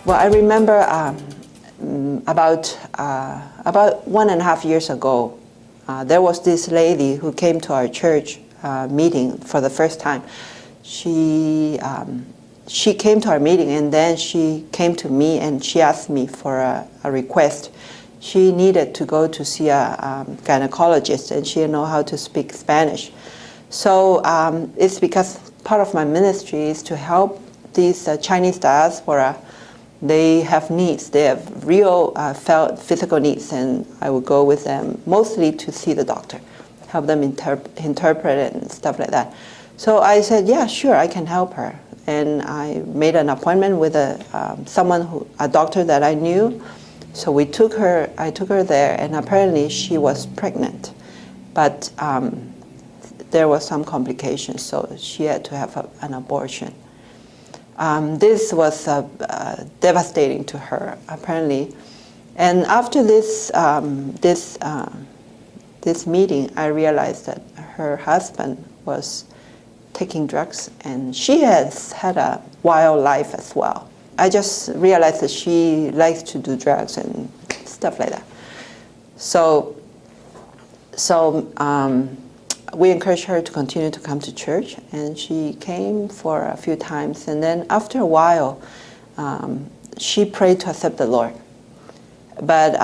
Well, I remember about 1.5 years ago, there was this lady who came to our church meeting for the first time. She came to our meeting, and then she came to me and she asked me for a request. She needed to go to see a gynecologist, and she didn't know how to speak Spanish. So it's because part of my ministry is to help these Chinese diaspora. They have needs. They have real physical needs, and I would go with them mostly to see the doctor, help them interpret it and stuff like that. So I said, yeah, sure, I can help her. And I made an appointment with a doctor that I knew. So I took her there, and apparently she was pregnant, but there was some complications, so she had to have an abortion. This was devastating to her, apparently. And after this meeting, I realized that her husband was taking drugs, and she has had a wild life as well. I just realized that she likes to do drugs and stuff like that. So we encouraged her to continue to come to church, and she came for a few times. And then after a while, she prayed to accept the Lord. But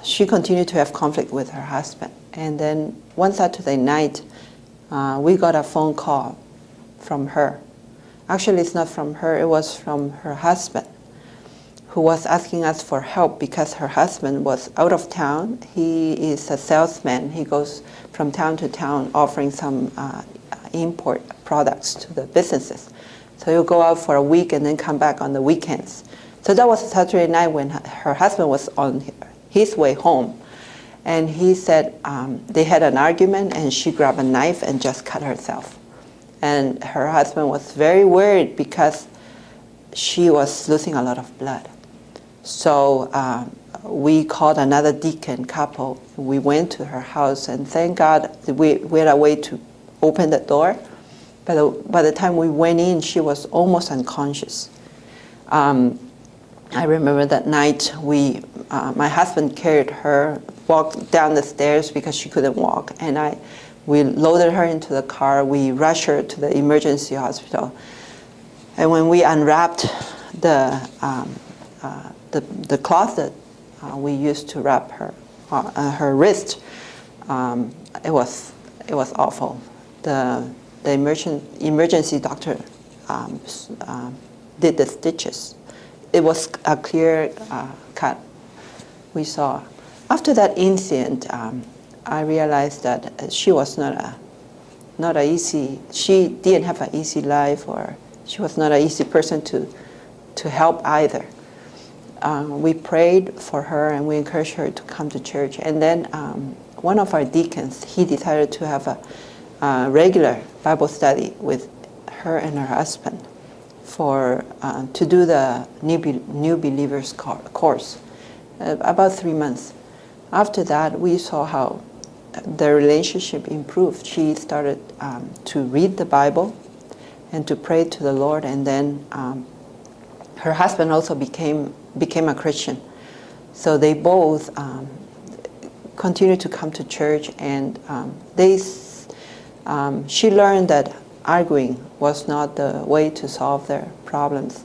she continued to have conflict with her husband. And then one Saturday night, we got a phone call from her. Actually, it's not from her, it was from her husband, who was asking us for help because her husband was out of town. He is a salesman. He goes from town to town offering some import products to the businesses. So he'll go out for a week and then come back on the weekends. So that was a Saturday night when her husband was on his way home. And he said they had an argument, and she grabbed a knife and just cut herself. And her husband was very worried because she was losing a lot of blood. So we called another deacon couple. We went to her house, and thank God we had a way to open the door. But by the time we went in, she was almost unconscious. I remember that night my husband carried her, walked down the stairs because she couldn't walk, and we loaded her into the car. We rushed her to the emergency hospital, and when we unwrapped the cloth that we used to wrap her wrist, it was awful. The emergency doctor did the stitches. It was a clear cut we saw. After that incident, I realized that she was she didn't have an easy life, or she was not an easy person to help either. We prayed for her, and we encouraged her to come to church. And then one of our deacons, he decided to have a regular Bible study with her and her husband to do the new believers course, about 3 months. After that, we saw how the relationship improved. She started to read the Bible and to pray to the Lord, and then her husband also became a Christian. So they both continued to come to church, and she learned that arguing was not the way to solve their problems.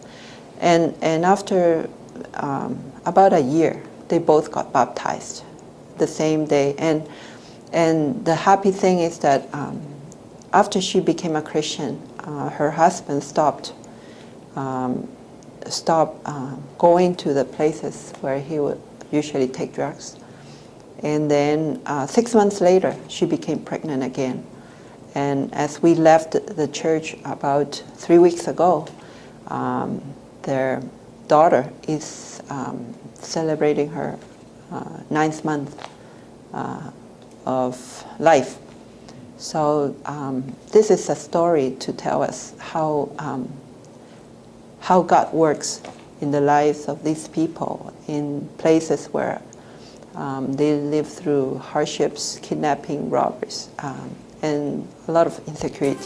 And after about a year, they both got baptized the same day. And the happy thing is that after she became a Christian, her husband stopped going to the places where he would usually take drugs. And then 6 months later, she became pregnant again. And as we left the church about 3 weeks ago, their daughter is celebrating her 9th month of life. So this is a story to tell us how God works in the lives of these people in places where they live through hardships, kidnapping, robberies, and a lot of insecurity.